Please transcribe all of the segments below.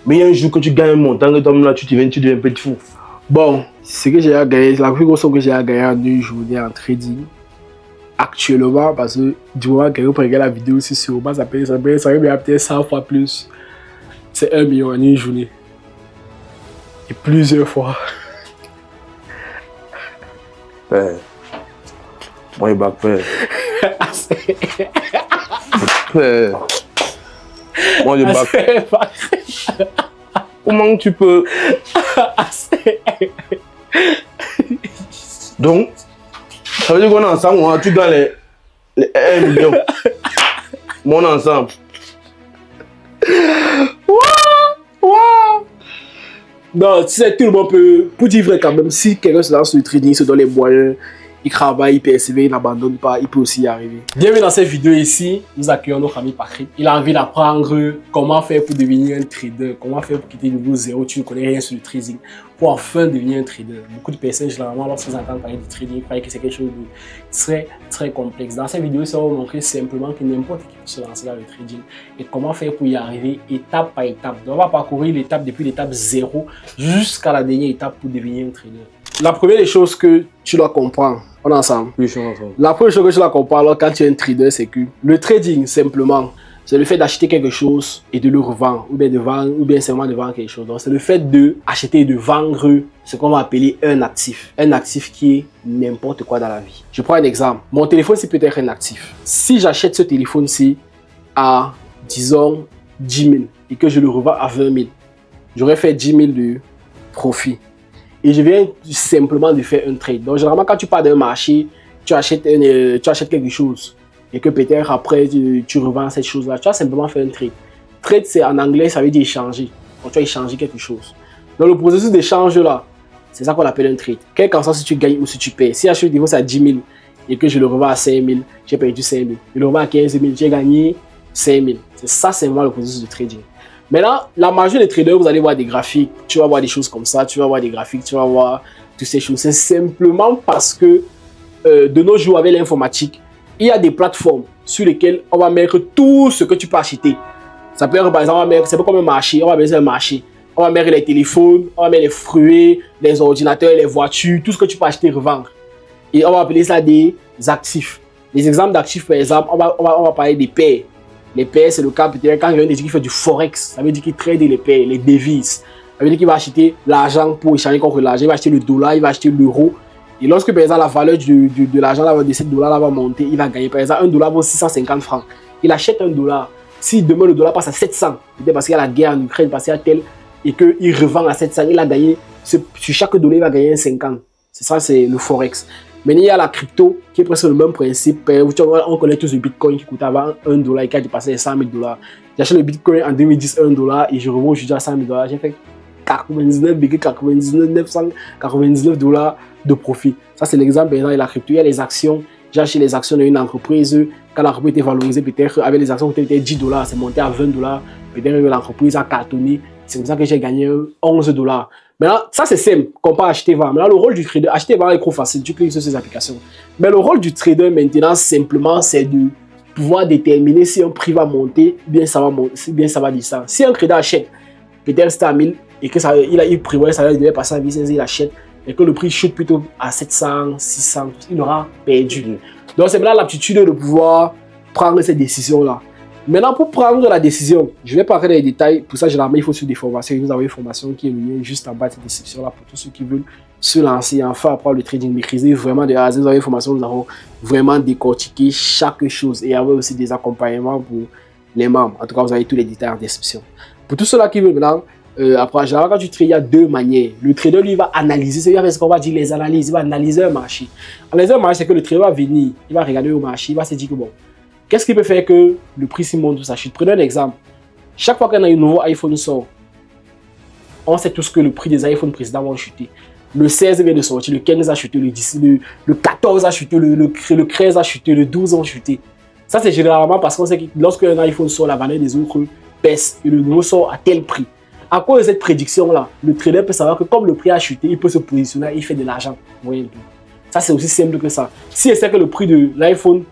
Mais il y a un jour que tu gagnes un montant, que toi, là, tu deviens un petit fou. Bon, ce que j'ai gagné, la plus grosse somme que j'ai gagné en une journée en trading, actuellement, parce que du moment que vous regardez la vidéo aussi sur moi, ça paye peut-être 100 fois plus. C'est 1 million en une journée. Et plusieurs fois. Père. Moi, il back, père. Père. Moi, je back. Comment tu peux... Donc, ça veut dire qu'on est ensemble, tu gagnes les 1 million. Mon ensemble. Non, tu sais, tout le monde peut, pour dire vrai quand même, si quelqu'un se lance sur le trading, il se donne les moyens, il travaille, il persévère, il n'abandonne pas, il peut aussi y arriver. Bienvenue dans cette vidéo ici, nous accueillons notre ami Patrick. Il a envie d'apprendre comment faire pour devenir un trader, comment faire pour quitter le niveau 0, tu ne connais rien sur le trading, pour enfin devenir un trader. Beaucoup de personnes, généralement, lorsqu'ils entendent parler du trading, ils croient que c'est quelque chose de très complexe. Dans cette vidéo, ça va vous montrer simplement que n'importe qui peut se lancer dans le trading et comment faire pour y arriver étape par étape. Donc, on va parcourir l'étape depuis l'étape 0 jusqu'à la dernière étape pour devenir un trader. La première des choses que tu dois comprendre, on est ensemble. Oui, je suis ensemble. La première chose que tu dois comprendre quand tu es un trader, c'est que le trading, simplement, c'est le fait d'acheter quelque chose et de le revendre, ou bien de vendre, ou bien seulement de vendre quelque chose. Donc, c'est le fait d'acheter et de vendre ce qu'on va appeler un actif. Un actif qui est n'importe quoi dans la vie. Je prends un exemple. Mon téléphone, c'est peut-être un actif. Si j'achète ce téléphone-ci à, disons, 10 000 et que je le revends à 20 000, j'aurais fait 10 000 de profit. Et je viens simplement de faire un trade. Donc, généralement, quand tu pars d'un marché, tu achètes quelque chose et que peut-être après, tu revends cette chose-là. Tu vas simplement faire un trade. Trade, c'est en anglais, ça veut dire échanger. Donc, tu vas échanger quelque chose. Donc, le processus d'échange-là, c'est ça qu'on appelle un trade. Quel qu'en soit si tu gagnes ou si tu perds. Si j'achète le niveau, c'est à 10 000 et que je le revends à 5 000, j'ai perdu 5 000. Je le revends à 15 000, j'ai gagné 5 000. C'est ça, c'est vraiment le processus de trading. Maintenant, la majorité des traders, vous allez voir des graphiques, tu vas voir des choses comme ça, tu vas voir des graphiques, tu vas voir toutes ces choses. C'est simplement parce que de nos jours, avec l'informatique, il y a des plateformes sur lesquelles on va mettre tout ce que tu peux acheter. Ça peut être, par exemple, c'est pas comme un marché, on va mettre un marché. On va mettre les téléphones, on va mettre les fruits, les ordinateurs, les voitures, tout ce que tu peux acheter et revendre. Et on va appeler ça des actifs. Les exemples d'actifs, par exemple, on va parler des paires. Les paires, c'est le cas peut-être quand quelqu'un dit qu'il fait du forex, ça veut dire qu'il trade les paires, les devises. Ça veut dire qu'il va acheter l'argent pour échanger contre l'argent, il va acheter le dollar, il va acheter l'euro. Et lorsque par exemple la valeur de l'argent de ces dollars va monter, il va gagner. Par exemple, un dollar vaut 650 francs. Il achète un dollar. Si demain le dollar passe à 700, peut-être parce qu'il y a la guerre en Ukraine, parce qu'il y a tel, et qu'il revend à 700, il a gagné, sur chaque dollar, il va gagner 50. C'est ça, c'est le forex. Mais il y a la crypto qui est presque le même principe. On connaît tous le bitcoin qui coûte avant 1 dollar et qui a dépassé les 100 000 dollars. J'ai acheté le bitcoin en 2010 1 dollar et je revends aujourd'hui à 100 000 dollars. J'ai fait 999 dollars de profit. Ça, c'est l'exemple de la crypto. Il y a les actions. J'ai acheté les actions d'une entreprise. Quand l'entreprise était valorisée, peut-être avec les actions, peut-être 10 dollars, c'est monté à 20 dollars. Peut-être l'entreprise a cartonné. C'est comme ça que j'ai gagné 11 dollars. Maintenant, ça c'est simple, qu'on peut acheter vendre. Maintenant, le rôle du trader, acheter vendre est trop facile, tu cliques sur ces applications. Mais le rôle du trader maintenant, simplement, c'est de pouvoir déterminer si un prix va monter, bien ça va monter, bien ça va descendre. Si un trader achète, peut-être c'est à 1000 et que ça, il prévoit ça devait passer à 1500, il achète et que le prix chute plutôt à 700, 600, il aura perdu. Donc c'est maintenant l'aptitude de pouvoir prendre ces décisions-là. Maintenant, pour prendre la décision, je vais parler des détails. Pour ça, généralement, il faut suivre des formations. Vous avez une formation qui est liée juste en bas de cette description-là pour tous ceux qui veulent se lancer et enfin apprendre le trading, maîtriser vraiment de A à Z. Vous avez une formation, nous avons vraiment décortiqué chaque chose et avoir aussi des accompagnements pour les membres. En tout cas, vous avez tous les détails en description. Pour tous ceux-là qui veulent maintenant, après, généralement, quand tu trades, il y a deux manières. Le trader, lui, va analyser. C'est ce qu'on va dire, les analyses. Il va analyser un marché. Analyser un marché, c'est que le trader va venir, il va regarder le marché, il va se dire que bon, qu'est-ce qui peut faire que le prix s'y monte ou ça chute? Prenez un exemple. Chaque fois qu'on a un nouveau iPhone sort, on sait tous que le prix des iPhones précédents vont chuter. Le 16 vient de sortir, le 15 a chuté, le 14 a chuté, le 13 a chuté, le 12 a chuté. Ça, c'est généralement parce qu'on sait que lorsque un iPhone sort, la valeur des autres baisse et le nouveau sort à tel prix. À cause de cette prédiction-là, le trader peut savoir que comme le prix a chuté, il peut se positionner, il fait de l'argent. Ça, c'est aussi simple que ça. Si il sait que le prix de l'iPhone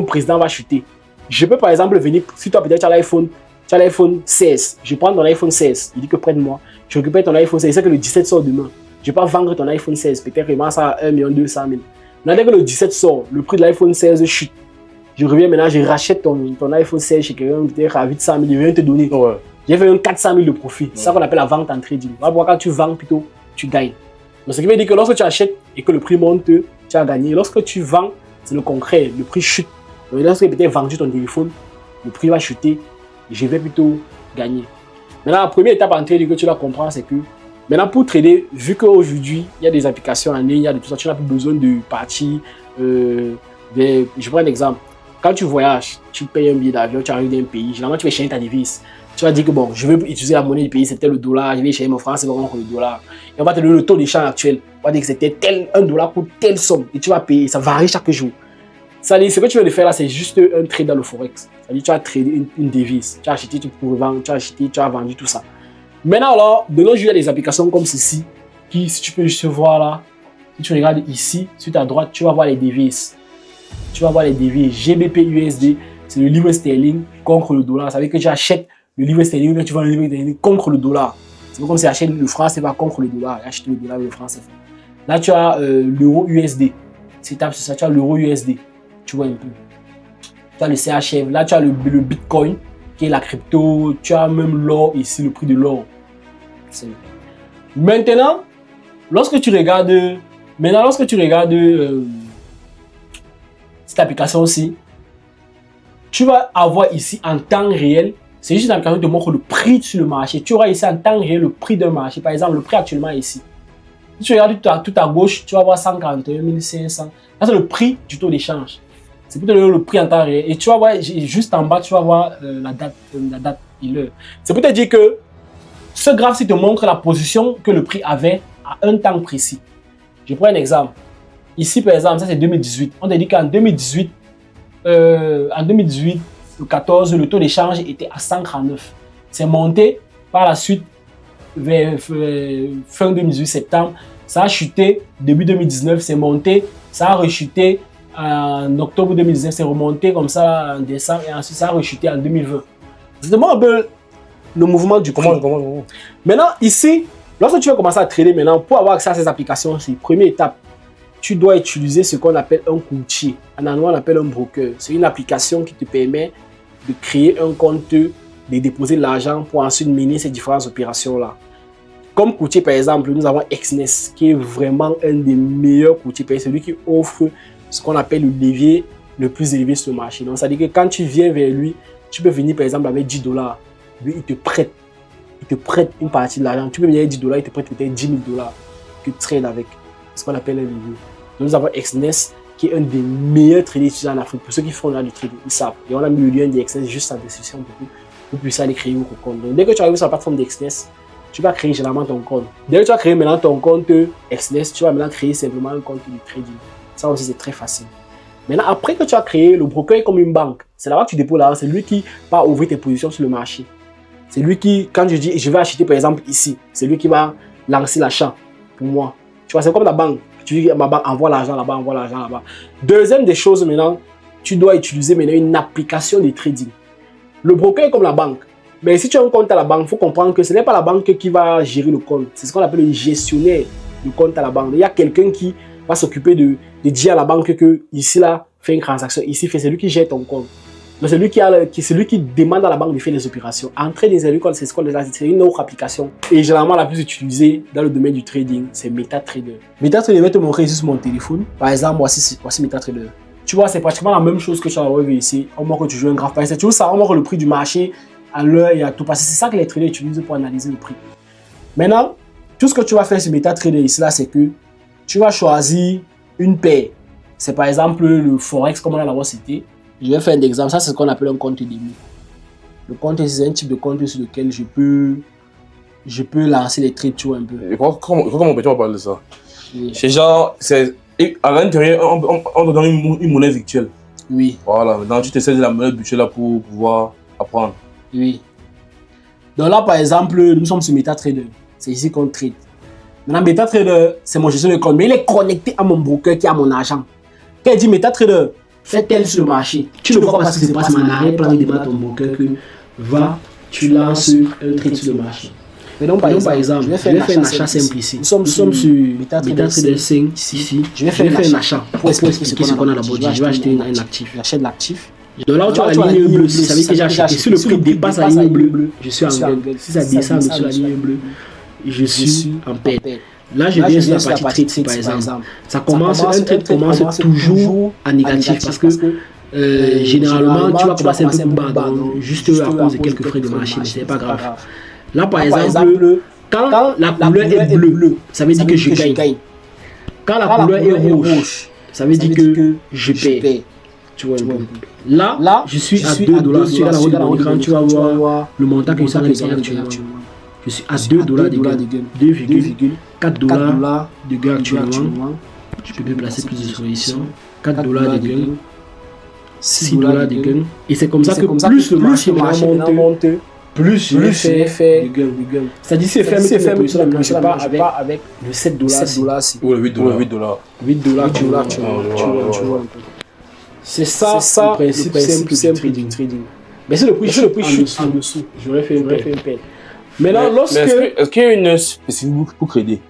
précédent va chuter, je peux par exemple venir, si toi peut-être tu as l'iPhone Tu as l'iPhone 16. Je prends ton iPhone 16. Il dit que prête-moi. Je récupère ton iPhone 16. C'est que le 17 sort demain. Je ne vais pas vendre ton iPhone 16. Peut-être que ça à 1 200 000. Maintenant, dès que le 17 sort, le prix de l'iPhone 16 chute. Je reviens maintenant, je rachète ton iPhone 16 chez quelqu'un, peut-être à 800 000. Je viens te donner. Ouais. J'ai fait un 400 000 de profit. C'est ça qu'on appelle la vente en trading. Quand tu vends plutôt, tu gagnes. Donc, ce qui veut dire que lorsque tu achètes et que le prix monte, tu as gagné. Lorsque tu vends, c'est le concret. Le prix chute. Donc, lorsque tu as peut-être vendu ton téléphone, le prix va chuter et je vais plutôt gagner. Maintenant, la première étape en trading que tu dois comprendre, c'est que maintenant, pour trader, vu qu'aujourd'hui, il y a des applications en ligne, il y a de tout ça, tu n'as plus besoin de partir. Je prends un exemple. Quand tu voyages, tu payes un billet d'avion, tu arrives dans un pays, généralement, tu vas changer ta devise. Tu vas dire que bon, je veux utiliser la monnaie du pays, c'était le dollar, je vais changer mon franc, c'est vraiment le dollar. Et on va te donner le taux d'échange actuel. On va dire que c'était tel, $1 pour telle somme. Et tu vas payer, ça varie chaque jour. Ça dit, ce que tu veux de faire là, c'est juste un trade dans le Forex. Ça dit, tu as tradé une devise. Tu as acheté, tu peux revendre, tu as acheté, tu as vendu, tout ça. Maintenant, alors, de nos jours, il y a des applications comme ceci, qui, si tu peux juste voir là, si tu regardes ici, sur ta droite, tu vas voir les devises. Tu vas voir les devises GBP USD, c'est le livre sterling contre le dollar. Ça veut dire que tu achètes le livre sterling, là tu vends le livre sterling contre le dollar. C'est comme si tu achètes le franc CFA contre le dollar. Achète le dollar et le franc CFA. Là, tu as l'euro USD. Si tu tapes sur ça, tu as l'euro USD. Tu vois un peu. Tu as le CHF. Là, tu as le Bitcoin, qui est la crypto. Tu as même l'or ici, le prix de l'or. Maintenant, lorsque tu regardes cette application aussi, tu vas avoir ici en temps réel, c'est juste une application qui te montre le prix sur le marché. Tu auras ici en temps réel le prix d'un marché. Par exemple, le prix actuellement ici. Si tu regardes tout à gauche, tu vas voir 141 500. Là, c'est le prix du taux d'échange. C'est pour te donner le prix en temps réel. Et tu vas voir, juste en bas, tu vas voir la date et l'heure. C'est pour te dire que ce graphe-ci te montre la position que le prix avait à un temps précis. Je prends un exemple. Ici, par exemple, ça c'est 2018. On te dit qu'en 2018, le 14, le taux d'échange était à 139. C'est monté par la suite vers fin 2018, septembre. Ça a chuté début 2019, c'est monté. Ça a rechuté en octobre 2019, c'est remonté comme ça en décembre et ensuite ça a rechuté en 2020. C'est vraiment un peu le mouvement du prix. Comment. Maintenant, ici, lorsque tu vas commencer à trader maintenant, pour avoir accès à ces applications, c'est la première étape. Tu dois utiliser ce qu'on appelle un courtier. En anglais, on appelle un broker. C'est une application qui te permet de créer un compte, de déposer de l'argent pour ensuite mener ces différentes opérations-là. Comme courtier, par exemple, nous avons Exness, qui est vraiment un des meilleurs courtiers. C'est celui qui offre ce qu'on appelle le levier le plus élevé sur le marché. Donc, ça veut dire que quand tu viens vers lui, tu peux venir, par exemple, avec $10. Lui, il te prête une partie de l'argent. Tu peux venir avec $10, il te prête peut-être $10 000 que tu trades avec. C'est ce qu'on appelle un levier. Donc, nous avons Exness, qui est un des meilleurs traders utilisés en Afrique. Pour ceux qui font là du trading, ils savent. Et on a mis le lien d'Exness juste en description pour que vous puissiez aller créer votre compte. Donc, dès que tu arrives sur la plateforme d'Exness, tu vas créer généralement ton compte. Dès que tu as créé maintenant ton compte Exness, tu vas maintenant créer simplement un compte de trading. Ça aussi, c'est très facile. Maintenant, après que tu as créé, le broker est comme une banque. C'est là-bas que tu déposes l'argent. C'est lui qui va ouvrir tes positions sur le marché. C'est lui qui, quand je dis, je vais acheter par exemple ici, c'est lui qui va lancer l'achat pour moi. Tu vois, c'est comme la banque. Tu dis, ma banque envoie l'argent là-bas, envoie l'argent là-bas. Deuxième des choses maintenant, tu dois utiliser maintenant une application de trading. Le broker est comme la banque. Mais si tu as un compte à la banque, il faut comprendre que ce n'est pas la banque qui va gérer le compte. C'est ce qu'on appelle le gestionnaire du compte à la banque. Il y a quelqu'un qui va s'occuper de dire à la banque que ici, là, fait une transaction. Ici, c'est lui qui gère ton compte. Donc, c'est lui qui demande à la banque de faire les opérations. Entrer des élus, c'est une autre application. Et généralement, la plus utilisée dans le domaine du trading, c'est MetaTrader. MetaTrader va te montrer juste mon téléphone. Par exemple, voici MetaTrader. Tu vois, c'est pratiquement la même chose que tu as vu ici. On montre que tu joues un graphe. C'est toujours ça, on montre le prix du marché à l'heure et à tout. Parce que c'est ça que les traders utilisent pour analyser le prix. Maintenant, tout ce que tu vas faire sur MetaTrader ici, là, c'est que tu vas choisir une paire. C'est par exemple le Forex, comme on l'a cité. Je vais faire un exemple. Ça, c'est ce qu'on appelle un compte demi. Le compte, c'est un type de compte sur lequel je peux lancer les trades, tu vois, un peu. Et comment on peut parler de ça? Oui. C'est genre, à l'intérieur, on te donne une monnaie virtuelle. Oui. Voilà, maintenant tu te sers de la monnaie virtuelle là pour pouvoir apprendre. Oui. Donc là, par exemple, nous sommes sur MetaTrader. C'est ici qu'on trade. Maintenant, MetaTrader, c'est mon gestion de compte, mais il est connecté à mon broker qui a mon argent. Quand il dit MetaTrader, fais tel sur le marché. Tu ne vois pas ce qui se passe, mais en arrière-plan, il demande à ton broker que va tu lances un trade sur le marché. Mais donc, par exemple, je vais faire un achat simple ici. Nous sommes sur MetaTrader 5 ici. Je vais faire un achat pour expliquer ce qu'on a d'abord. Je vais acheter un actif. J'achète l'actif. Donc là où tu as la ligne bleue, ça veut dire que j'ai acheté. Si le prix dépasse la ligne bleue, je suis en gain. Si ça descend sur la ligne bleue, je suis en perte. Là, je viens sur la partie trade, par exemple. Un trade commence toujours en négatif parce que généralement, tu vas commencer un peu plus bas, juste à cause de quelques frais de marché, mais ce n'est pas grave. Là, par exemple, quand la couleur est bleue, ça veut dire que je gagne. Quand la couleur est rouge, ça veut dire que je perds. Tu vois, là, je suis à $2. Si tu regardes la haut de l'écran, tu vas voir le montant que je suis en train de gagner actuellement. Je suis à $2 de gain, $2,4 de gain actuellement. Je peux bien placer plus de solutions. $4 de gain, $6 de gain. Et c'est comme ça que plus le marché monte, plus je fais de gain. C'est-à-dire si c'est fermé, je ne sais pas avec le $7. Ou le $8. $8, tu vois. C'est ça le principe simple du trading. Mais si le prix chute en dessous, j'aurais fait une perte. Maintenant, lorsque... Est-ce qu'il y a une heure spécifique pour trader?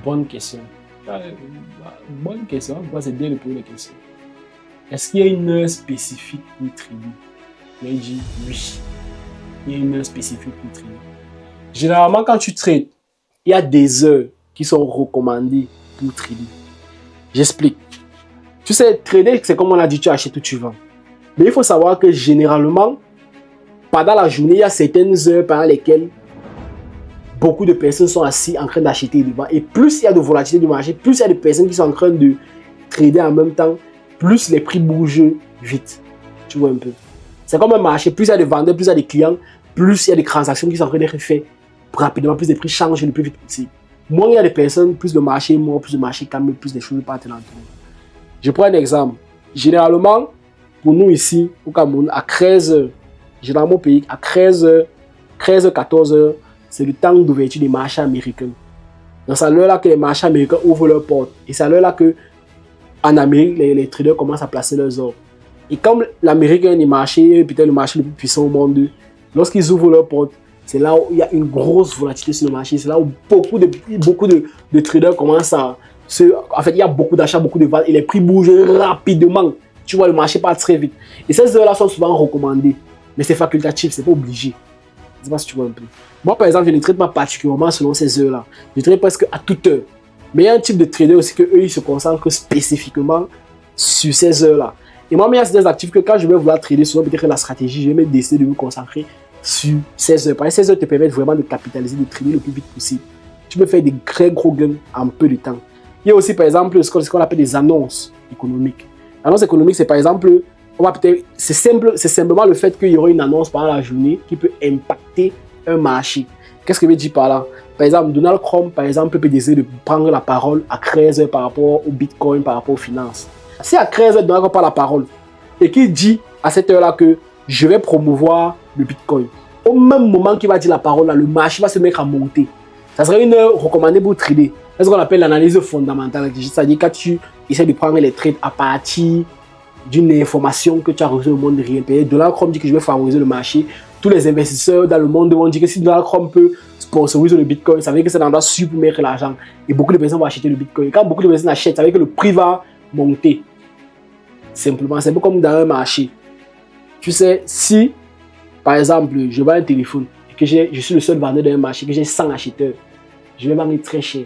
Bonne question. Bonne question. Pourquoi c'est bien de poser la question? Est-ce qu'il y a une heure spécifique pour trader? Je dis oui. Il y a une heure spécifique pour trader. Généralement, quand tu trades, il y a des heures qui sont recommandées pour trader. J'explique. Tu sais, trader, c'est comme on a dit, tu achètes ou tu vends. Mais il faut savoir que généralement, pendant la journée, il y a certaines heures pendant lesquelles beaucoup de personnes sont assises en train d'acheter et de vendre. Et plus il y a de volatilité du marché, plus il y a de personnes qui sont en train de trader en même temps, plus les prix bougent vite. Tu vois un peu. C'est comme un marché, plus il y a de vendeurs, plus il y a de clients, plus il y a des transactions qui sont en train d'être faites rapidement, plus les prix changent le plus vite possible. Moins il y a de personnes, plus le marché est mort, plus le marché calme, plus les choses partent dans le tour. Je prends un exemple. Généralement, pour nous ici, au Cameroun, à 13h, généralement au pays, à 13h, 14h, c'est le temps d'ouverture des marchés américains. Donc c'est à l'heure là que les marchés américains ouvrent leurs portes. Et c'est à l'heure là que, en Amérique, les traders commencent à placer leurs ordres. Et comme l'Amérique est un des marchés, peut-être le marché le plus puissant au monde, lorsqu'ils ouvrent leurs portes, c'est là où il y a une grosse volatilité sur le marché. C'est là où beaucoup de traders commencent à... En fait, il y a beaucoup d'achats, beaucoup de ventes et les prix bougent rapidement. Tu vois, le marché part très vite. Et ces heures-là sont souvent recommandées. Mais c'est facultatif, c'est pas obligé. Je sais pas si tu vois un peu. Moi, par exemple, je ne trade pas particulièrement selon ces heures-là. Je trade presque à toute heure. Mais il y a un type de trader aussi que eux, ils se concentrent spécifiquement sur ces heures-là. Et moi, il y a des actifs que quand je vais vouloir trader, souvent peut-être la stratégie, je vais décider de me concentrer sur ces heures. Parce que ces heures te permettent vraiment de capitaliser, de trader le plus vite possible. Tu peux faire des très gros gains en peu de temps. Il y a aussi, par exemple, ce qu'on appelle des annonces économiques. L'annonce économique, c'est par exemple, c'est simplement le fait qu'il y aura une annonce pendant la journée qui peut impacter un marché. Qu'est-ce que je veux dire par là? Par exemple, Donald Trump, par exemple, peut décider de prendre la parole à 13h par rapport au Bitcoin, par rapport aux finances. Si à 13h, Donald Trump prend la parole et qu'il dit à cette heure-là que je vais promouvoir le Bitcoin, au même moment qu'il va dire la parole, là, le marché va se mettre à monter. Ça serait une heure recommandée pour trader. C'est ce qu'on appelle l'analyse fondamentale. C'est-à-dire quand tu essaies de prendre les trades à partir d'une information que tu as reçue au monde réel. Donald Trump dit que je vais favoriser le marché. Tous les investisseurs dans le monde vont dire que si Donald Trump peut sponsoriser le Bitcoin, ça veut dire que c'est un endroit sûr pour mettre l'argent. Et beaucoup de personnes vont acheter le Bitcoin. Et quand beaucoup de personnes achètent, ça veut dire que le prix va monter. Simplement, c'est un peu comme dans un marché. Tu sais, si, par exemple, je vends un téléphone et que je suis le seul vendeur d'un marché, que j'ai 100 acheteurs, je vais vendre très cher.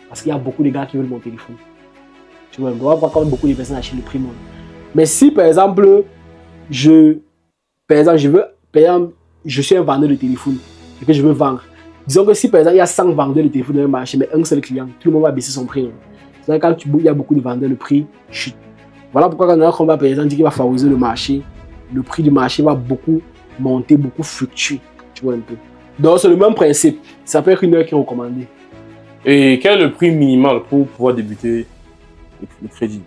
Parce qu'il y a beaucoup de gars qui veulent mon téléphone. Tu vois, on va voir quand beaucoup de personnes achètent le prix monte. Mais si, par exemple, je suis un vendeur de téléphone et que je veux vendre. Disons que si, par exemple, il y a 100 vendeurs de téléphone dans un marché, mais un seul client, tout le monde va baisser son prix. C'est-à-dire quand il y a beaucoup de vendeurs, le prix chute. Voilà pourquoi quand on va, par exemple, dire qu'il va favoriser le marché, le prix du marché va beaucoup monter, beaucoup fluctuer. Tu vois un peu. Donc, c'est le même principe. Ça peut être une heure qui est recommandée. Et quel est le prix minimal pour pouvoir débuter le trading?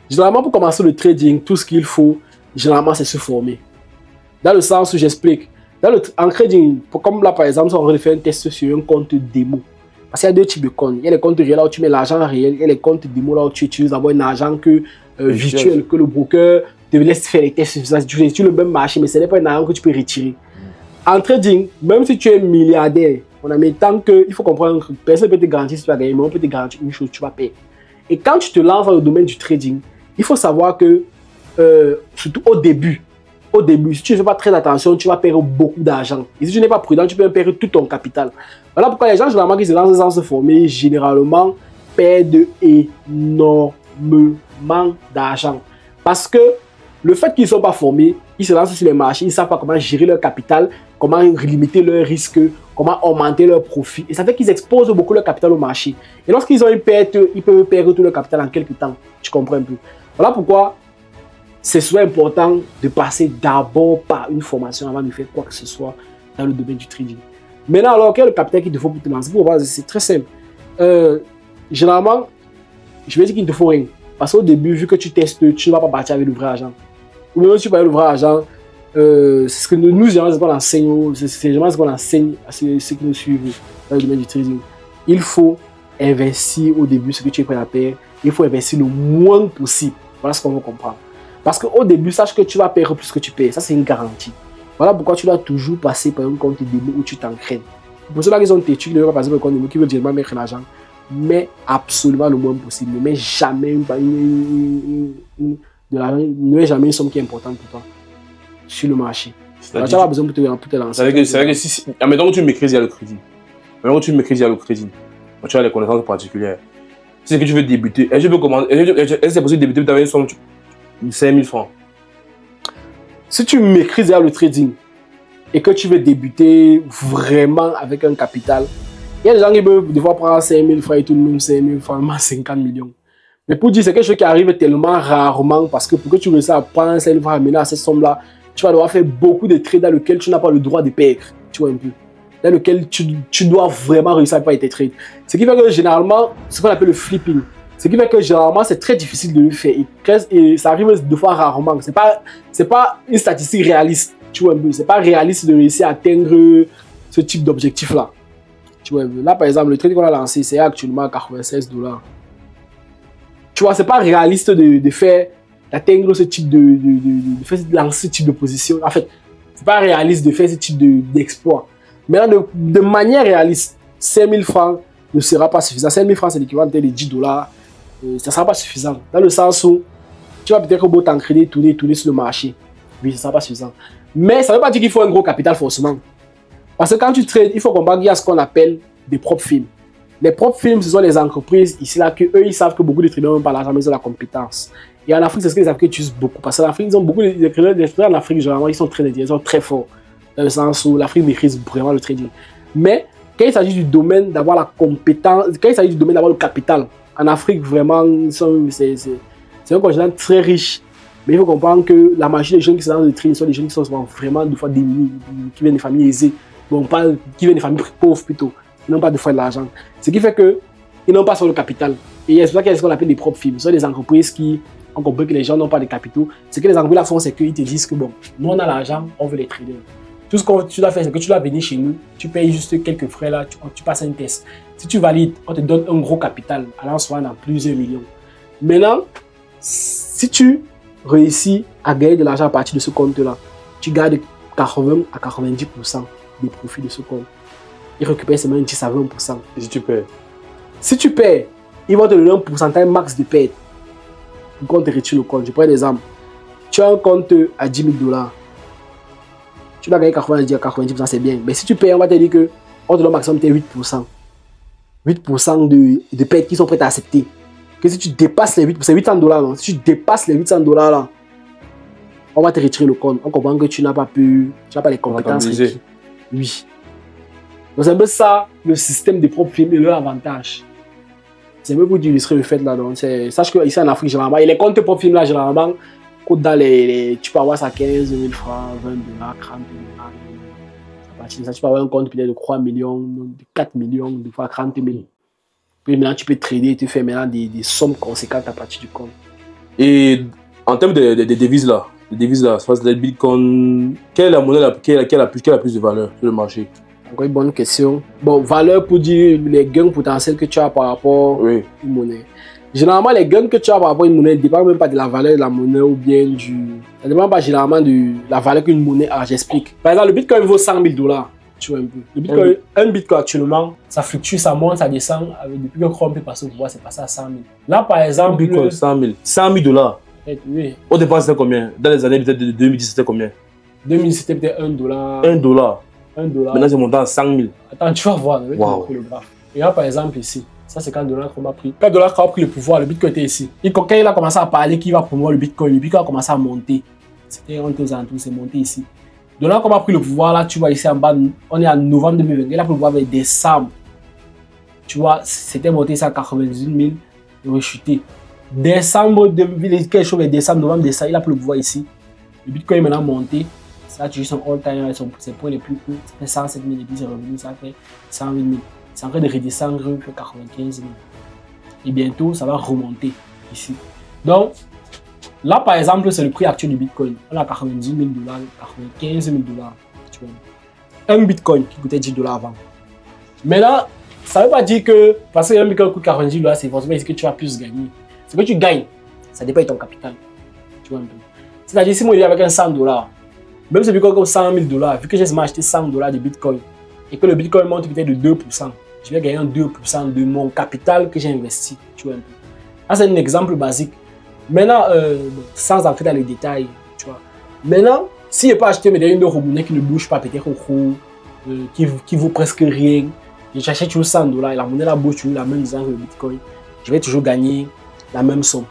Généralement, pour commencer le trading, tout ce qu'il faut, généralement, c'est se former. Dans le sens où j'explique. En trading, comme là, par exemple, on va faire un test sur un compte démo. Parce qu'il y a deux types de comptes. Il y a les comptes réels là où tu mets l'argent réel. Il y a les comptes démo là où tu utilises d'abord un argent virtuel, que le broker te laisse faire les tests. Tu utilises le même marché, mais ce n'est pas un argent que tu peux retirer. En trading, même si tu es milliardaire, on a mis tant que il faut comprendre que personne ne peut te garantir si tu vas gagner, mais on peut te garantir une chose, tu vas payer. Et quand tu te lances dans le domaine du trading, il faut savoir que, surtout au début, si tu ne fais pas très attention, tu vas perdre beaucoup d'argent. Et si tu n'es pas prudent, tu peux perdre tout ton capital. Voilà pourquoi les gens généralement qui se lancent sans se former, généralement perdent énormément d'argent. Parce que le fait qu'ils ne sont pas formés, ils se lancent sur les marchés, ils ne savent pas comment gérer leur capital, comment limiter leurs risques, comment augmenter leurs profits. Et ça fait qu'ils exposent beaucoup leur capital au marché. Et lorsqu'ils ont une perte, ils peuvent perdre tout leur capital en quelques temps. Tu comprends un peu? Voilà pourquoi c'est souvent important de passer d'abord par une formation avant de faire quoi que ce soit dans le domaine du trading. Maintenant, alors, quel est le capital qu'il te faut pour te lancer? C'est très simple. Généralement, je vais dire qu'il ne te faut rien. Parce qu'au début, vu que tu testes, tu ne vas pas partir avec le vrai argent. Ou même si tu vas avec le vrai argent, c'est ce que nous, généralement, c'est généralement ce qu'on enseigne à ceux qui nous suivent dans le domaine du trading. Il faut investir au début ce que tu es prêt à perdre. Il faut investir le moins possible. Voilà ce qu'on veut comprendre. Parce qu'au début, sache que tu vas perdre plus que tu payes. Ça, c'est une garantie. Voilà pourquoi tu dois toujours passer par un compte démo où tu t'entraînes. Pour ceux-là qui ont tes trucs, ne pas passer par un compte démo qui veut directement mettre l'argent. Mais absolument le moins possible. Ne mets jamais ne mets jamais une somme qui est importante pour toi sur le marché. Alors, tu n'as pas besoin pour te lancer. C'est vrai que si, admettons que tu maîtrises, il y a le crédit. Admettons que tu maîtrises, il y a le crédit. Tu as les connaissances particulières. Si c'est que tu veux débuter, est-ce que c'est possible de débuter avec une somme de 5 000 francs? Si tu maîtrises le trading et que tu veux débuter vraiment avec un capital, il y a des gens qui peuvent des fois prendre 5 000 francs et tout le monde 5 000 francs, 50 millions. Mais pour dire, c'est quelque chose qui arrive tellement rarement parce que pour que tu réussisses à prendre 5 000 francs et amener à cette somme-là, tu vas devoir faire beaucoup de trades dans lesquels tu n'as pas le droit de perdre. Tu vois un peu. Dans lequel tu dois vraiment réussir à faire tes trades. Ce qui fait que généralement, ce qu'on appelle le flipping. Ce qui fait que généralement, c'est très difficile de le faire. Et ça arrive deux fois rarement. C'est pas une statistique réaliste. Tu vois un peu. C'est pas réaliste de réussir à atteindre ce type d'objectif-là. Tu vois un peu. Là, par exemple, le trade qu'on a lancé, c'est actuellement à 96 $. Tu vois, c'est pas réaliste d'atteindre ce type de lancer ce type de position. En fait, c'est pas réaliste de faire ce type d'exploit. Maintenant, de manière réaliste, 5 000 francs ne sera pas suffisant. 5 000 francs, c'est l'équivalent de 10 $. Ça ne sera pas suffisant. Dans le sens où tu vas peut-être beau t'entraîner, tourner sur le marché. Oui, ça ne sera pas suffisant. Mais ça ne veut pas dire qu'il faut un gros capital forcément. Parce que quand tu trades, il faut comprendre qu'il y a ce qu'on appelle des propres films. Les propres films, ce sont les entreprises ici là que eux ils savent que beaucoup de traders n'ont pas l'argent, mais ils ont la compétence. Et en Afrique, c'est ce que les Africains utilisent beaucoup. Parce qu'en Afrique, ils ont beaucoup de traders en Afrique, généralement, ils sont très intelligents, ils sont très forts. Dans le sens où l'Afrique maîtrise vraiment le trading. Mais quand il s'agit du domaine d'avoir la compétence, quand il s'agit du domaine d'avoir le capital, en Afrique, vraiment, c'est un continent très riche. Mais il faut comprendre que la majorité des jeunes qui sont dans le trading sont des jeunes qui sont vraiment des fois démunis, qui viennent des familles aisées, bon, pas, qui viennent des familles pauvres plutôt, qui n'ont pas de fois de l'argent. Ce qui fait qu'ils n'ont pas sur le capital. Et c'est pour ça qu'il y a ce qu'on appelle des propres firmes. Ce sont des entreprises qui ont compris que les gens n'ont pas de capitaux. Ce que les entreprises là font, c'est qu'ils te disent que bon, nous on a l'argent, on veut les trader. Tout ce que tu dois faire, c'est que tu dois venir chez nous, tu payes juste quelques frais là, tu passes un test. Si tu valides, on te donne un gros capital, allant souvent dans plusieurs millions. Maintenant, si tu réussis à gagner de l'argent à partir de ce compte-là, tu gardes 80 à 90% des profits de ce compte. Ils récupèrent seulement 10 à 20%. Et si tu perds? Si tu perds, ils vont te donner un pourcentage max de perte. Pour qu'on te retire le compte. Je prends un exemple. Tu as un compte à 10 000 $. Tu dois gagner 90 à 90%, c'est bien. Mais si tu payes, on va te dire qu'on te donne maximum 8%. 8% de pertes qu'ils sont prêts à accepter. Que si tu dépasses les 8%, c'est 800 $, non? Si tu dépasses les 800 $ là, on va te retirer le compte. On comprend que tu n'as pas les compétences requises. Oui. Donc c'est un peu ça, le système des propres films et leur avantage. C'est un peu pour illustrer le fait là. Donc sache qu'ici en Afrique, généralement, et les comptes propres films là, généralement, dans tu peux avoir ça 15 000 francs, 20 $, 30 $. Ça, tu peux avoir un compte peut-être de 3 millions, de 4 millions, de fois 30 000. Puis maintenant, tu peux trader et te faire maintenant des sommes conséquentes à partir du compte. Et en termes de devises là, soit le Bitcoin, quelle est la monnaie qui a la plus de valeur sur le marché? Encore une bonne question. Bon, valeur pour dire les gains potentiels que tu as par rapport à une monnaie. Généralement, les gains que tu as par rapport à une monnaie ne dépendent même pas de la valeur de la monnaie ou bien du... Ça ne dépend pas généralement de la valeur qu'une monnaie a. J'explique. Par exemple, le Bitcoin vaut 100 000 $. Tu vois un peu. Le Bitcoin, un Bitcoin actuellement, ça fluctue, ça monte, ça descend. Depuis que Chrome peut passer au pouvoir, c'est passé à 100 000. Là, par exemple... Bitcoin, 100 000. 100 000 $. Oui. Au départ, c'était combien? Dans les années peut-être de 2010, c'était combien? 2000, c'était peut-être $1. $1. Maintenant, c'est monté à 100 000. Attends, tu vas voir. Wow. Le graphe. Et là, par exemple, ici. Ça, c'est quand Donald Trump a pris. Quand Donald Trump a pris le pouvoir, le Bitcoin était ici. Et quand il a commencé à parler qu'il va promouvoir le Bitcoin a commencé à monter. C'était entre aux alentours, c'est monté ici. Donald Trump a pris le pouvoir, là, tu vois ici en bas, on est en novembre 2020. Il a pris le pouvoir avec décembre. Tu vois, c'était monté ici à 98 000, il a chuté. Décembre 2000, quelque chose, décembre, novembre, décembre, il a pris le pouvoir ici. Le Bitcoin est maintenant monté. Ça a tué son all-time, ses points les plus hauts. Ça fait 107 000 et puis c'est revenu, ça fait 108 000. C'est en train de redescendre, fait 95 000. Et bientôt, ça va remonter ici. Donc, là, par exemple, c'est le prix actuel du Bitcoin. On a 90 000 $, 95 000 $. Tu vois. Un Bitcoin qui coûtait 10 $ avant. Maintenant, ça ne veut pas dire que parce qu'un Bitcoin coûte 90 $, c'est forcément que tu vas plus gagner. Ce que tu gagnes, ça dépend de ton capital. Tu vois un peu. C'est-à-dire, si moi, je viens avec un 100 $, même ce Bitcoin coûte 100 000 $, vu que j'ai seulement acheté 100 $ de Bitcoin, et que le Bitcoin monte peut-être de 2%, je vais gagner un 2% de mon capital que j'ai investi. Tu vois un peu. Ça, c'est un exemple basique. Maintenant, sans entrer dans les détails, tu vois. Maintenant, si je peux acheter une monnaie qui ne bouge pas, peut-être qui vaut presque rien, j'achète toujours 100 $ et la monnaie la bouge toujours la même genre que le Bitcoin, je vais toujours gagner la même somme.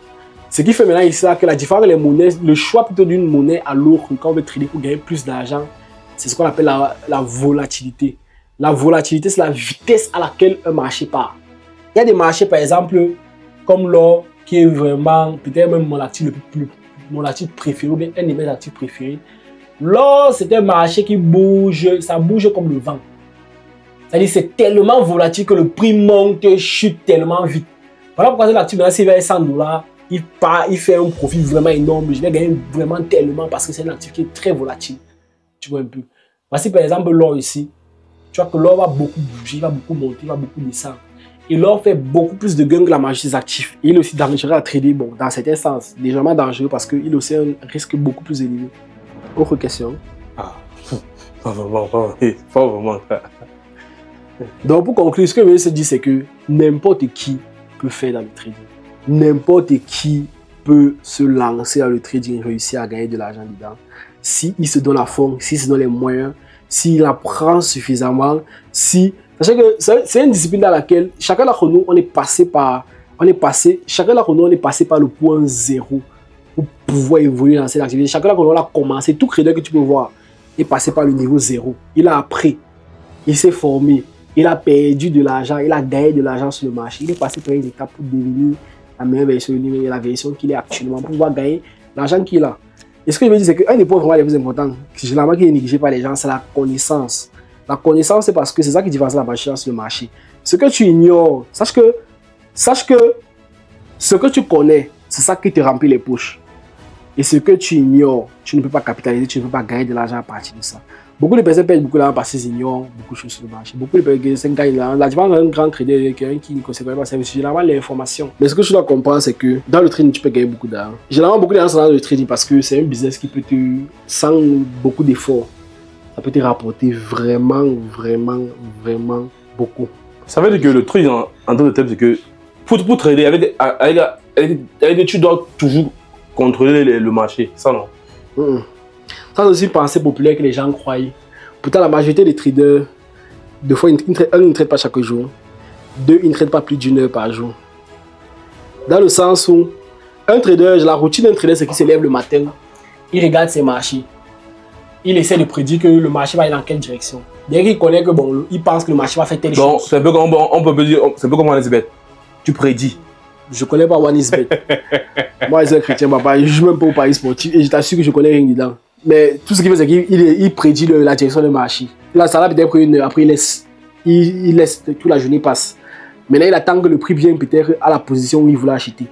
Ce qui fait maintenant ici que la différence des monnaies, le choix plutôt d'une monnaie à l'autre quand on veut trader pour gagner plus d'argent, c'est ce qu'on appelle la volatilité. La volatilité, c'est la vitesse à laquelle un marché part. Il y a des marchés, par exemple, comme l'or, qui est vraiment, peut-être même mon actif préféré, ou bien un de mes actifs préférés. L'or, c'est un marché qui bouge, ça bouge comme le vent. C'est-à-dire c'est tellement volatile que le prix monte, chute tellement vite. Voilà pourquoi l'actif, maintenant, s'il va 100 $, il fait un profit vraiment énorme. Je vais gagner vraiment tellement parce que c'est un actif qui est très volatile. Tu vois un peu. Voici par exemple l'or ici. Tu vois que l'or va beaucoup bouger, il va beaucoup monter, il va beaucoup descendre. Et l'or fait beaucoup plus de gains que la majorité des actifs. Et il est aussi dangereux à trader, bon, dans certains sens, légèrement dangereux parce qu'il a aussi un risque beaucoup plus élevé. Autre question. Ah, pas vraiment. Donc pour conclure, ce que je veux se dire, c'est que n'importe qui peut faire dans le trading. N'importe qui peut se lancer dans le trading et réussir à gagner de l'argent dedans. S'il se donne à fond, s'il se donne les moyens, s'il apprend suffisamment, si... Sachez que c'est une discipline dans laquelle chacun d'entre nous, on est passé par le point zéro pour pouvoir évoluer dans cette activité. Chacun d'entre nous a commencé, tout trader que tu peux voir est passé par le niveau zéro. Il a appris, il s'est formé, il a perdu de l'argent, il a gagné de l'argent sur le marché. Il est passé par une étape pour devenir la meilleure version de lui, la version qu'il est actuellement, pour pouvoir gagner l'argent qu'il a. Et ce que je veux dire, c'est qu'un des points vraiment les plus importants, généralement qui est négligé par les gens, c'est la connaissance. La connaissance, c'est parce que c'est ça qui différencie la machine sur le marché. Ce que tu ignores, sache que ce que tu connais, c'est ça qui te remplit les poches. Et ce que tu ignores, tu ne peux pas capitaliser, tu ne peux pas gagner de l'argent à partir de ça. Beaucoup de personnes perdent beaucoup d'argent parce qu'ils ignorent beaucoup de choses sur le marché. Beaucoup de personnes gagnent de l'argent. La différence entre un grand trader et quelqu'un qui ne connaît pas, c'est généralement l'information. Mais ce que tu dois comprendre, c'est que dans le trading, tu peux gagner beaucoup d'argent. Généralement, beaucoup de gens sont dans le trading parce que c'est un business qui peut te, sans beaucoup d'efforts, ça peut te rapporter vraiment beaucoup. Ça veut dire que le truc en tant que tel, c'est que pour trader, avec tu dois toujours contrôler le marché, ça non? Ça, c'est aussi une pensée populaire que les gens croient. Pourtant, la majorité des traders, deux fois, un, ils ne traitent pas chaque jour. Deux, ils ne traitent pas plus d'1 heure par jour. Dans le sens où, un trader, la routine d'un trader, c'est qu'il se lève le matin, il regarde ses marchés. Il essaie de prédire que le marché va aller dans quelle direction. Dès qu'il connaît que bon, il pense que le marché va faire telle chose. C'est un peu comme on peut dire, c'est un peu comme OneXBet. Tu prédis. Je connais pas OneXBet. Moi, je suis un chrétien, papa. Je joue même pas au paris sportif et je t'assure que je connais rien dedans. Mais tout ce qu'il fait, c'est qu'il prédit la direction du marché. Là, ça va peut-être une heure. Après, il laisse toute la journée passe. Maintenant, il attend que le prix vienne peut-être à la position où il voulait acheter.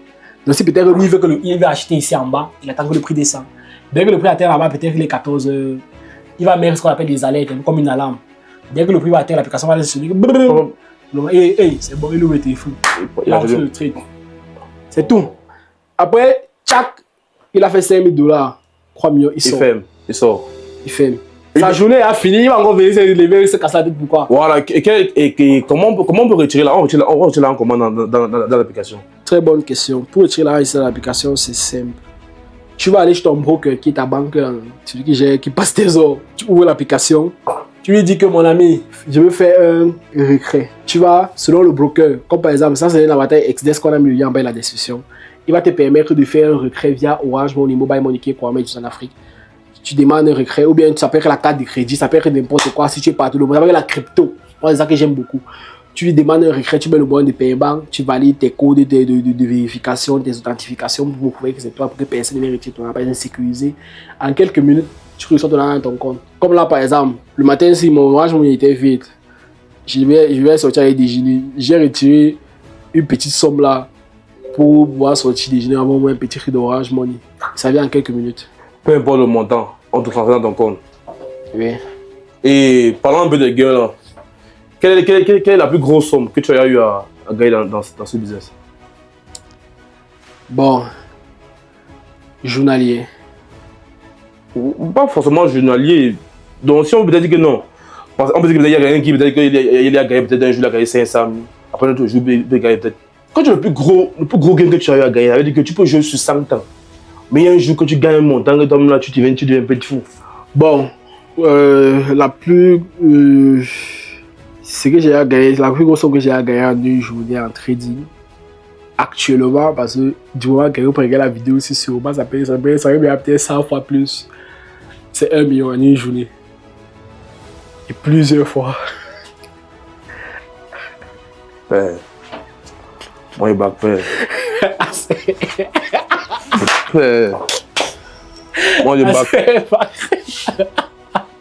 Donc, si peut-être lui il veut acheter ici en bas, il attend que le prix descende. Dès que le prix atteint là-bas, peut-être il est 14 heures, il va mettre ce qu'on appelle des alertes, comme une alarme. Dès que le prix va atteindre, l'application va laisser sonner. Hey, c'est bon, il ouvre le téléphone. Il lance le trade. C'est tout. Après, tchac, il a fait 5 000 $, 3 millions, il sort. Il sort. Il ferme. Sa journée a fini, il va encore venir se lever, se casser la tête, pourquoi? Voilà, et comment on peut retirer là? On retire là comment dans l'application? Très bonne question. Pour retirer l'argent de l'application, c'est simple. Tu vas aller chez ton broker qui est ta banque, celui qui passe tes ordres. Tu ouvres l'application. Tu lui dis que mon ami, je veux faire un retrait. Tu vas, selon le broker, comme par exemple, ça c'est une avatar XDS qu'on a mis le lien en bas de la description. Il va te permettre de faire un retrait via Orange Money, Mobile Money qui est quoi, mais en Afrique. Tu demandes un retrait, ou bien ça peut être la carte de crédit, ça peut être n'importe quoi si tu es partout. Ça peut être la crypto. Moi, c'est ça que j'aime beaucoup. Tu lui demandes un retrait, tu mets le moyen de paiement, tu valides tes codes de vérification, tes authentifications pour prouver que c'est toi, pour que personne ne vienne retirer ton argent, sécurisé. En quelques minutes, tu reçois ton argent dans ton compte. Comme là, par exemple, le matin, si mon Orange Money était vide, je vais sortir avec déjeuner. J'ai retiré une petite somme là pour pouvoir sortir déjeuner, avoir un petit riz d'Orange Money. Ça vient en quelques minutes. Peu importe le montant, on te transfère dans ton compte. Oui. Et parlons un peu de gains là. Quelle est la plus grosse somme que tu as eu à gagner dans ce business? Bon, journalier. Pas forcément journalier. Donc si on peut dire que non. On peut dire qu'il y a quelqu'un qui peut-être qu'il a gagné peut-être un jour, il a gagné 500 000. Après un autre jour, il peut gagner peut-être. Quand tu as le plus gros gain que tu as eu à gagner, ça veut dire que tu peux jouer sur 100 ans. Mais il y a un jour que tu gagnes un montant, là, tu deviens un peu fou. Bon, La plus. Ce que j'ai à gagner, la plus grosse somme que j'ai à gagner en une journée en trading, actuellement, parce que du moment que vous regardez la vidéo aussi sur moi, ça peut peut-être 100 fois plus. C'est 1 million en une journée. Et plusieurs fois. Père. Moi, il back, père. Père. Moi, il back.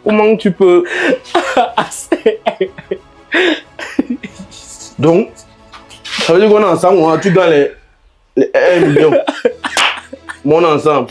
Comment tu peux. Donc, ça veut dire qu'on est ensemble, tu gagnes les 1 million. Moi, on est ensemble.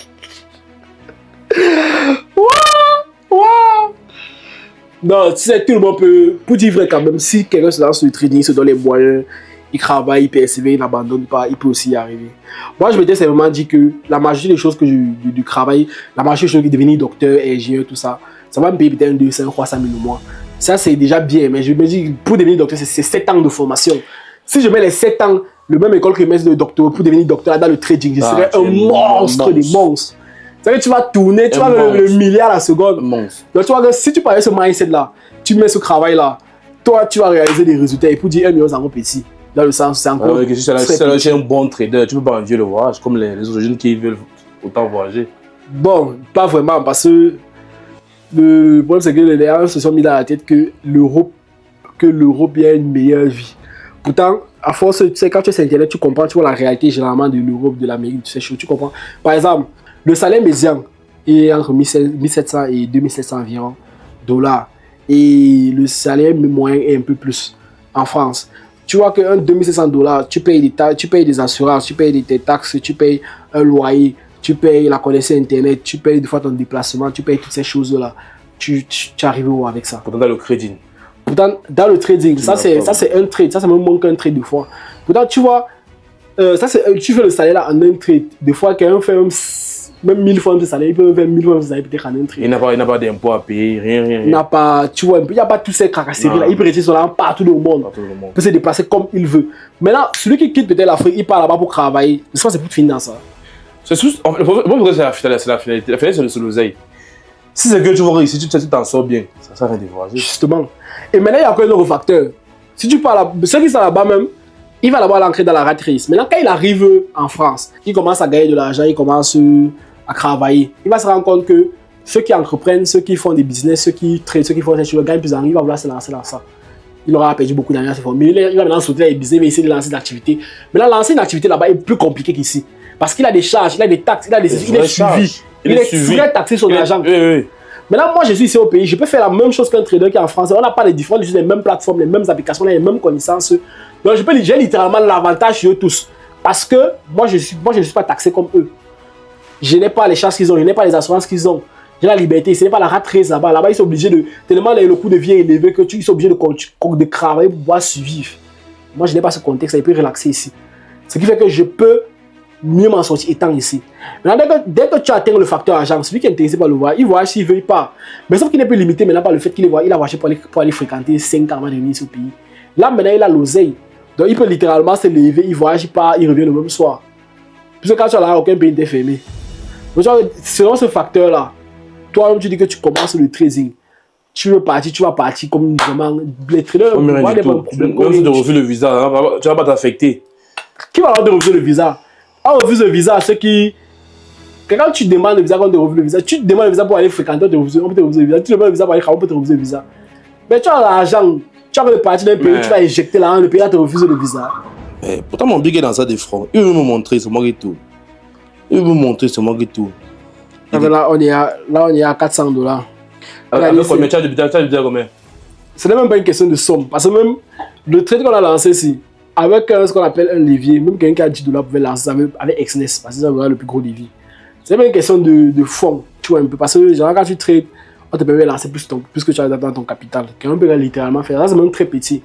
Non, tu sais, tout le monde peut. Pour dire vrai, quand même, si quelqu'un se lance sur le trading, se donne les moyens, il travaille, il persévère, il n'abandonne pas, il peut aussi y arriver. Moi, je m'étais simplement dit que la majorité des choses que du travail, la majorité des choses qui devenir docteur, ingénieur, tout ça, ça va me payer peut-être 200, 300 000 au mois. Ça, c'est déjà bien, mais je me dis, pour devenir docteur, c'est 7 ans de formation. Si je mets les 7 ans, le même école que je mets de docteur, pour devenir docteur dans le trading, je serais un monstre des monstres. C'est-à-dire que tu vas tourner, tu vas le milliard à la seconde. Donc tu vois que si tu parlais ce mindset-là, tu mets ce travail-là, toi, tu vas réaliser des résultats. Et pour dire 1 million, c'est encore petit. Dans le sens, c'est encore. Si tu es un bon trader, tu peux pas envier le voyage, comme les autres jeunes qui veulent autant voyager. Bon, pas vraiment, parce que le problème, c'est que les gens se sont mis dans la tête que l'Europe a une meilleure vie. Pourtant, à force, tu sais, quand tu es sur Internet, tu comprends, tu vois la réalité généralement de l'Europe, de l'Amérique, de ces choses, tu comprends. Par exemple, le salaire médian est entre 1700 et 2700 environ dollars. Et le salaire moyen est un peu plus en France. Tu vois qu'un 2700 dollars, tu payes des assurances, tu payes des taxes, tu payes un loyer, tu payes la connexion Internet, tu payes des fois ton déplacement, tu payes toutes ces choses-là. Tu arrives où avec ça? Pourtant, dans le trading. Pourtant, dans le trading, ça c'est un trade, ça c'est même moins qu'un trade de fois. Pourtant, tu vois, tu fais le salaire là en un trade. Des fois, quelqu'un fait même 1000 fois de salaire, il peut faire 1000 fois de salaire peut-être en un trade. Il n'a pas d'impôt à payer, rien. Il n'a pas, tu vois, il n'y a pas tous ces caractéristiques là. Il peut rester son argent partout dans le monde. Il peut se déplacer comme il veut. Maintenant, celui qui quitte peut-être l'Afrique, il part là-bas pour travailler. Je pense que c'est pour finir ça. C'est la finalité. La finalité, c'est l'oseille. Si c'est que tu vas réussir, tu t'en sors bien. Ça vient de voyager. Justement. Et maintenant, il y a encore un autre facteur. Si tu parles, ceux qui sont là-bas même, il va là-bas l'entrer dans la rat race. Maintenant, quand il arrive en France, il commence à gagner de l'argent, il commence à travailler. Il va se rendre compte que ceux qui entreprennent, ceux qui font des business, ceux qui traitent, ceux qui font des choses, gagnent plus d'argent, il va vouloir se lancer dans ça. Il aura perdu beaucoup d'argent à se former. Mais il va maintenant sauter dans les business, il va essayer de lancer des activités. Maintenant, lancer une activité là-bas est plus compliqué qu'ici. Parce qu'il a des charges, il a des taxes, il est suivi. Il est suivi. Taxé son argent. Oui. Maintenant, moi, je suis ici au pays, je peux faire la même chose qu'un trader qui est en France. On n'a pas les différentes, les mêmes plateformes, les mêmes applications, les mêmes connaissances. Donc, j'ai littéralement l'avantage sur eux tous. Parce que moi, je ne suis pas taxé comme eux. Je n'ai pas les charges qu'ils ont, je n'ai pas les assurances qu'ils ont. J'ai la liberté, ce n'est pas la rat race là-bas. Là-bas, ils sont obligés de. Tellement le coût de vie est élevé que ils sont obligés de travailler pour pouvoir survivre. Moi, je n'ai pas ce contexte, je peux relaxer ici. Ce qui fait que je peux mieux m'en sortir étant ici. Maintenant, dès que tu atteins le facteur argent, celui qui est intéressé par le voyage, il voyage s'il ne veut pas. Mais sauf qu'il n'est plus limité maintenant par le fait qu'il il a voyagé pour aller fréquenter 5 ans avant de venir sur le pays. Là, maintenant, il a l'oseille. Donc, il peut littéralement se lever, il voyage, il part, il revient le même soir. Puisque quand tu es là, aucun pays n'est fermé. Donc, selon ce facteur-là, toi-même, tu dis que tu commences le trading. Tu veux partir, tu vas partir comme vraiment les traders. Même si tu refuses le visa, tu ne vas pas t'affecter. Qui va avoir de refuser le visa? On refuse le visa à ceux qui. Quand tu demandes le visa, quand on te refuse le visa, tu demandes le visa pour aller fréquenter, on peut te refuser le visa. Tu demandes le visa pour aller travailler, on peut te refuser le visa. Mais tu as l'argent, tu as le parti d'un pays, tu vas éjecter l'argent, le pays va te refuser le visa. Mais pourtant, mon big est dans ça des francs. Il veut me montrer ce et tout. Il veut me montrer ce et tout. Là, on est à $400. Combien tu as de combien? Ce n'est même pas une question de somme. Parce que même le trade qu'on a lancé ici, avec ce qu'on appelle un levier, même quelqu'un qui a $10 pouvait lancer ça avec Exness, parce que c'est le plus gros levier. C'est même une question de fonds, tu vois un peu. Parce que genre, quand tu trades, on te permet de lancer plus que tu as dans ton capital. Quelqu'un peut littéralement faire ça, c'est même très petit.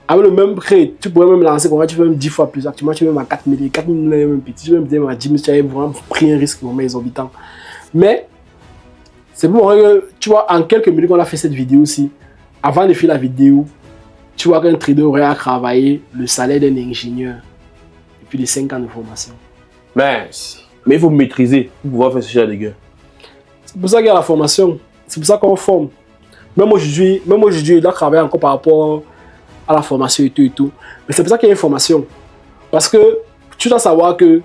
Avec le même prêt, tu pourrais même lancer, tu fais même 10 fois plus. Actuellement, tu fais même à 4 000, 4 000 est même petit. Tu fais même à 10 000, tu as vraiment pris un risque vraiment exorbitant. Mais, c'est pour moi que, tu vois, en quelques minutes qu'on a fait cette vidéo aussi, avant de faire la vidéo, tu vois qu'un trader aurait à travailler le salaire d'un ingénieur depuis les 5 ans de formation. Mais il faut maîtriser pour pouvoir faire ce genre de gars. C'est pour ça qu'il y a la formation. C'est pour ça qu'on forme. Même aujourd'hui, il doit travailler encore par rapport à la formation et tout. Mais c'est pour ça qu'il y a une formation. Parce que tu dois savoir que,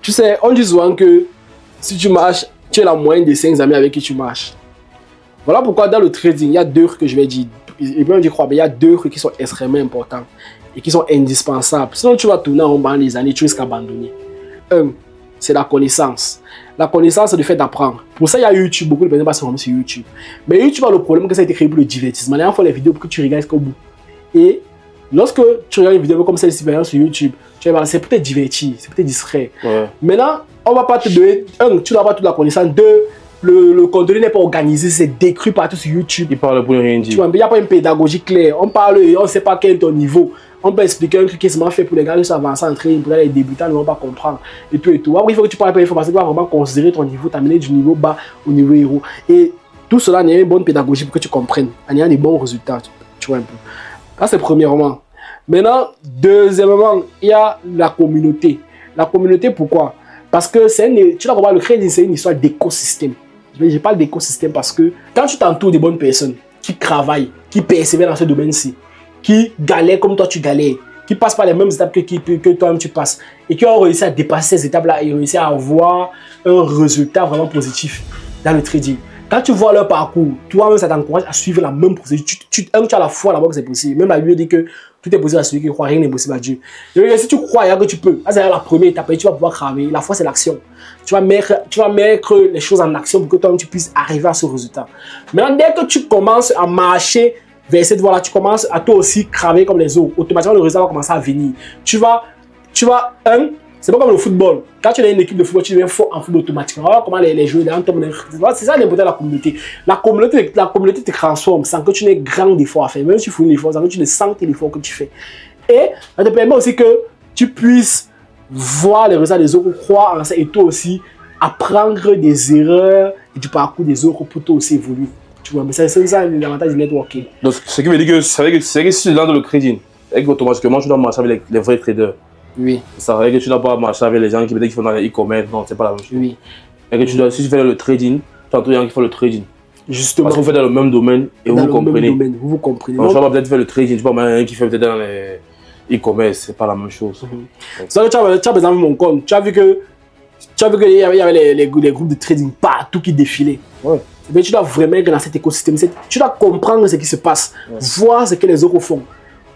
tu sais, on dit souvent que si tu marches, tu es la moyenne des 5 amis avec qui tu marches. Voilà pourquoi dans le trading, il y a 2 trucs que je vais dire. Et bien, je crois, mais il y a 2 trucs qui sont extrêmement importants et qui sont indispensables. Sinon, tu vas tourner en rond pendant les années, tu risques d'abandonner. 1, c'est la connaissance. La connaissance, c'est le fait d'apprendre. Pour ça, il y a YouTube. Beaucoup de personnes passent sur YouTube. Mais YouTube a le problème que ça a été créé pour le divertissement. Les gens font les vidéos pour que tu regardes jusqu'au bout. Et lorsque tu regardes une vidéo comme celle-ci sur YouTube, tu vas voir, c'est peut-être diverti, c'est peut-être distrait. Ouais. Maintenant, on ne va pas te donner, 1, tu n'as pas toute la connaissance. 2, le contenu n'est pas organisé, c'est décrit partout sur YouTube. Il parle pour rien dire. Tu vois, il n'y a pas une pédagogie claire. On parle, on ne sait pas quel est ton niveau. On peut expliquer un truc qui est seulement fait pour les gars qui sont avancés en train, pour les débutants ne vont pas comprendre. Et tout et tout. Après, il faut que tu parles de l'information qui va vraiment considérer ton niveau, t'amener du niveau bas au niveau héros. Et tout cela n'est une bonne pédagogie pour que tu comprennes. Il y a des bons résultats. Tu vois un peu. Ça, c'est premièrement. Maintenant, deuxièmement, il y a la communauté. La communauté, pourquoi? Parce que tu dois comprendre, le crédit, c'est une histoire d'écosystème. Je parle d'écosystème parce que quand tu t'entoures des bonnes personnes qui travaillent, qui persévèrent dans ce domaine-ci, qui galèrent comme toi tu galères, qui passent par les mêmes étapes que toi-même tu passes et qui ont réussi à dépasser ces étapes-là et réussi à avoir un résultat vraiment positif dans le trading. Quand tu vois leur parcours, toi-même ça t'encourage à suivre la même procédure. Tu as la foi là-bas que c'est possible. Même la Bible dit que tout est possible à celui qui croit, rien n'est possible à Dieu. Donc, si tu crois que tu peux, c'est la première étape et tu vas pouvoir travailler. La foi c'est l'action. Tu vas mettre les choses en action pour que toi-même tu puisses arriver à ce résultat. Maintenant, dès que tu commences à marcher vers cette voie-là, tu commences à toi aussi travailler comme les autres. Automatiquement, le résultat va commencer à venir. Tu vas, c'est pas comme le football. Quand tu as une équipe de football, tu deviens fort en football automatiquement. Voilà comment les joueurs, c'est ça l'important de la communauté. La communauté te transforme sans que tu n'aies grand effort à faire. Même si tu fais un effort, sans que tu ne sentes l'effort que tu fais. Et ça te permet aussi que tu puisses voir les résultats des autres, croire en ça et toi aussi apprendre des erreurs et du parcours des autres pour toi aussi évoluer. Tu vois, mais c'est ça l'avantage du networking. Donc, ce qui veut dire que c'est vrai que si tu es dans le crédit, automatiquement tu dois marcher avec les vrais traders. Oui. Ça veut dire que tu ne dois pas marcher avec les gens qui font dans les e-commerce, non, c'est pas la même chose. Oui. Et que si tu fais le trading, tu as tous les gens qui font le trading. Justement. Parce que vous faites dans le même domaine et vous comprenez. Vous comprenez. Donc, tu vas peut-être faire le trading, tu vas pas un qui fait peut-être dans les e-commerce, c'est pas la même chose. C'est vrai que tu as par exemple mon compte, tu as vu qu'il y avait les groupes de trading partout qui défilaient. Ouais. Mais tu dois vraiment être dans cet écosystème, tu dois comprendre ce qui se passe, voir ce que les autres font,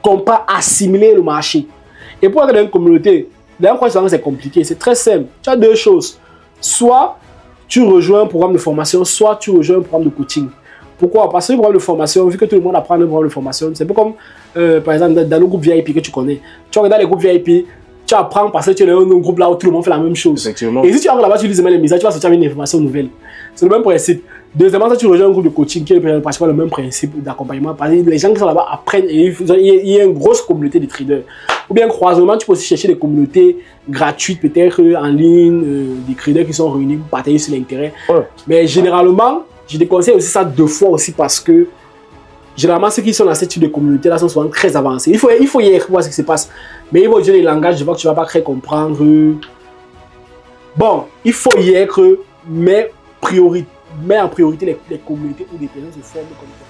comprendre, assimiler le marché. Et pour être dans une communauté, c'est compliqué, c'est très simple. Tu as 2 choses. Soit tu rejoins un programme de formation, soit tu rejoins un programme de coaching. Pourquoi? Parce que le programme de formation, vu que tout le monde apprend un programme de formation, c'est un peu comme, par exemple, dans le groupe VIP que tu connais. Tu regardes les groupes VIP, tu apprends parce que tu es dans un groupe là où tout le monde fait la même chose. Effectivement. Et si tu arrives là-bas, tu lis les messages, tu vas sortir avec une information nouvelle. C'est le même principe. Deuxièmement, si tu rejoins un groupe de coaching qui est pratiquement le même principe d'accompagnement, parce que les gens qui sont là-bas apprennent et il y a une grosse communauté de traders. Ou bien croisement, tu peux aussi chercher des communautés gratuites, peut-être en ligne, des traders qui sont réunis pour partager sur l'intérêt. Ouais. Mais généralement, je déconseille aussi ça 2 fois aussi parce que généralement, ceux qui sont dans ce type de communauté-là sont souvent très avancés. Il faut y être pour voir ce qui se passe. Mais ils vont utiliser des langages, je vois que tu ne vas pas très comprendre. Bon, il faut y être, mais en priorité, les communautés où des personnes se forment comme ça.